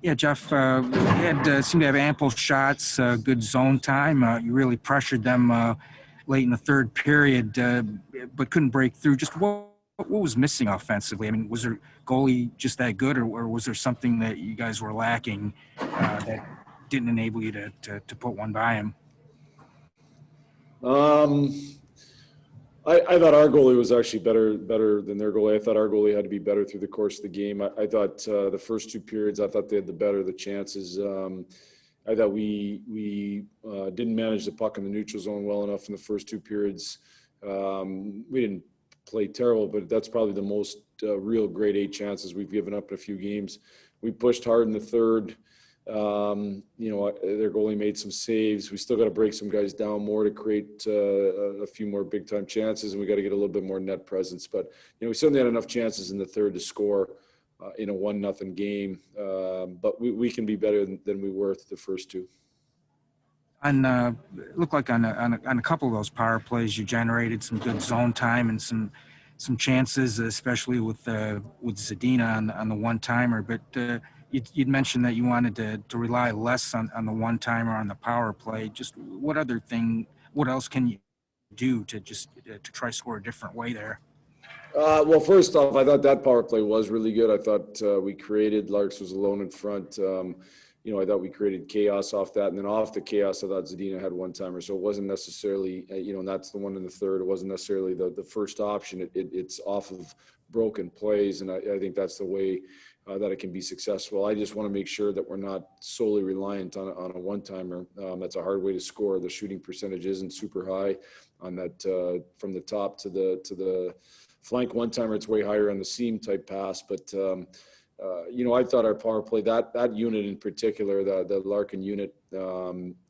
Yeah, Jeff, you had seemed to have ample shots, good zone time. You really pressured them late in the third period, but couldn't break through. Just what was missing offensively? I mean, was their goalie just that good, or was there something that you guys were lacking that didn't enable you to put one by him? I thought our goalie was actually better than their goalie. I thought our goalie had to be better through the course of the game. I thought the first two periods, I thought they had the better of the chances. I thought we didn't manage the puck in the neutral zone well enough in the first two periods. We didn't play terrible, but that's probably the most real grade A chances we've given up in a few games. We pushed hard in the third. Their goalie made some saves. We still got to break some guys down more to create a few more big time chances, and we got to get a little bit more net presence. But we certainly had enough chances in the third to score in a 1-0 game. But we can be better than we were the first two. It looked like on a couple of those power plays, you generated some good zone time and some chances, especially with Zadina on the one timer. But you'd mentioned that you wanted to rely less on the one timer on the power play. Just what else can you do to try to score a different way there? Well, first off, I thought that power play was really good. I thought we created, Larks was alone in front. I thought we created chaos off that. And then off the chaos, I thought Zadina had one timer. So it wasn't necessarily, and that's the one in the third. It wasn't necessarily the first option. It's off of broken plays. And I think that's the way that it can be successful. I just want to make sure that we're not solely reliant on a one timer. That's a hard way to score. The shooting percentage isn't super high on that from the top to the flank one timer. It's way higher on the seam type pass, but I thought our power play, that unit in particular, the Larkin unit,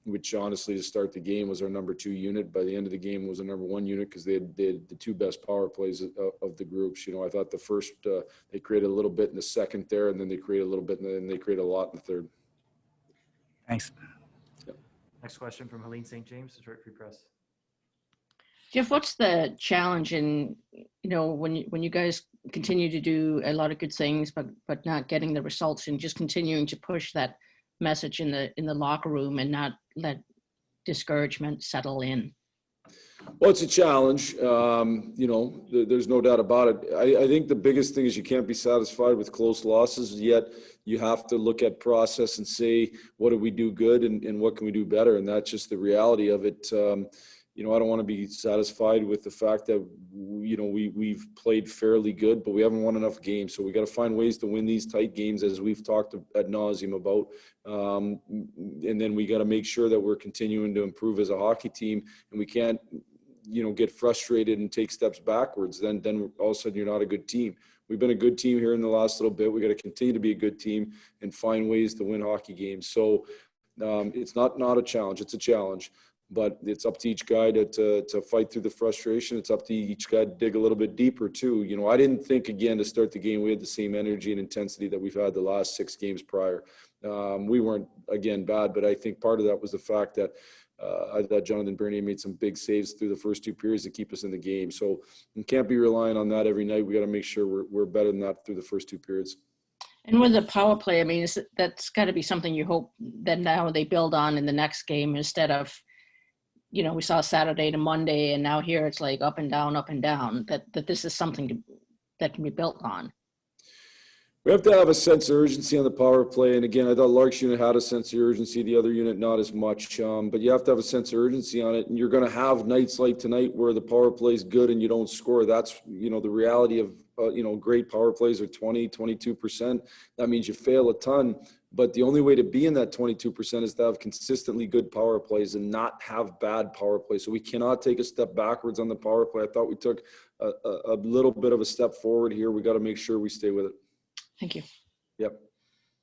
which honestly to start the game was our number 2 unit. By the end of the game was our number 1 unit because they had the 2 best power plays of the groups. I thought the first they created a little bit in the second there, and then they created a little bit, and then they created a lot in the third. Thanks. Yep. Next question from Helene St. James, Detroit Free Press. Jeff, what's the challenge in, when you guys continue to do a lot of good things, but not getting the results, and just continuing to push that message in the locker room and not let discouragement settle in? Well, it's a challenge. There's no doubt about it. I think the biggest thing is you can't be satisfied with close losses, yet you have to look at process and say, what did we do good and what can we do better? And that's just the reality of it. I don't want to be satisfied with the fact that, we've played fairly good, but we haven't won enough games. So we got to find ways to win these tight games, as we've talked ad nauseum about. And then we got to make sure that we're continuing to improve as a hockey team, and we can't, get frustrated and take steps backwards. Then all of a sudden you're not a good team. We've been a good team here in the last little bit. We got to continue to be a good team and find ways to win hockey games. So it's not a challenge. It's a challenge. But it's up to each guy to fight through the frustration. It's up to each guy to dig a little bit deeper too. I didn't think, again, to start the game we had the same energy and intensity that we've had the last 6 games prior. We weren't, again, bad, but I think part of that was the fact that I thought Jonathan Bernier made some big saves through the first 2 periods to keep us in the game. So we can't be relying on that every night. We got to make sure we're better than that through the first 2 periods. And with the power play, I mean, that's got to be something you hope that now they build on in the next game, instead of, we saw Saturday to Monday, and now here it's like up and down, that this is something that can be built on. We have to have a sense of urgency on the power play. And again, I thought Lark's unit had a sense of urgency, the other unit not as much. But you have to have a sense of urgency on it. And you're going to have nights like tonight where the power play is good and you don't score. That's, the reality of, great power plays are 20, 22%. That means you fail a ton. But the only way to be in that 22% is to have consistently good power plays and not have bad power plays. So we cannot take a step backwards on the power play. I thought we took a little bit of a step forward here. We got to make sure we stay with it. Thank you. Yep.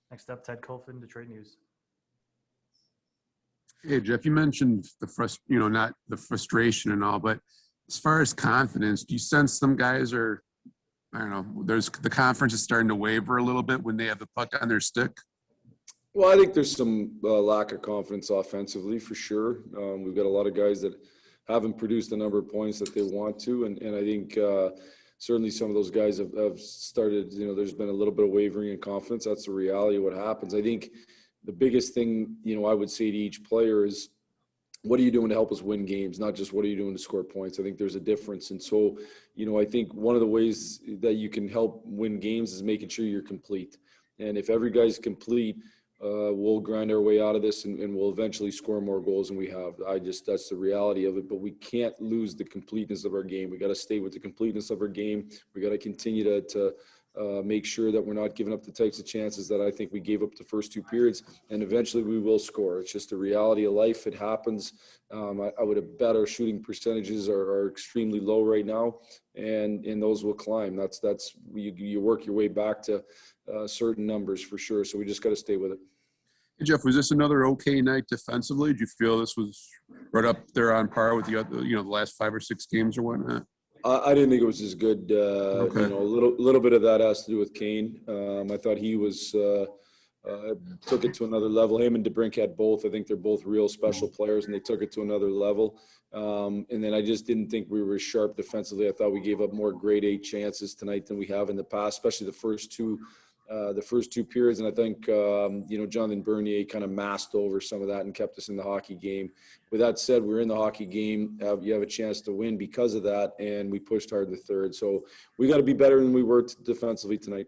Next up, Ted Colfin, Detroit News. Hey, Jeff, you mentioned not the frustration and all, but as far as confidence, do you sense some guys are, there's the conference is starting to waver a little bit when they have the puck on their stick? Well, I think there's some lack of confidence offensively for sure. We've got a lot of guys that haven't produced the number of points that they want to, and I think certainly some of those guys have started, there's been a little bit of wavering in confidence. That's the reality of what happens. I think the biggest thing, I would say to each player is, what are you doing to help us win games? Not just what are you doing to score points. I think there's a difference. And so, I think one of the ways that you can help win games is making sure you're complete. And if every guy's complete, we'll grind our way out of this and we'll eventually score more goals than we have. That's the reality of it, but we can't lose the completeness of our game. We got to stay with the completeness of our game. We got to continue to make sure that we're not giving up the types of chances that I think we gave up the first 2 periods, and eventually we will score. It's just the reality of life. It happens. I would have bet our shooting percentages are extremely low right now, and those will climb. That's you work your way back to certain numbers for sure. So we just got to stay with it. Hey, Jeff, was this another okay night defensively? Did you feel this was right up there on par with the other, the last 5 or 6 games or whatnot? I didn't think it was as good. Okay. A little bit of that has to do with Kane. I thought he was took it to another level. Him and DeBrink had both. I think they're both real special players, and they took it to another level. And then I just didn't think we were sharp defensively. I thought we gave up more grade 8 chances tonight than we have in the past, especially the first two periods. And I think, Jonathan Bernier kind of masked over some of that and kept us in the hockey game. With that said, we're in the hockey game. You have a chance to win because of that, and we pushed hard in the third. So we got to be better than we were defensively tonight.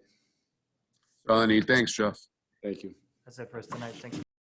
Thanks, Jeff. Thank you. That's it for us tonight. Thank you.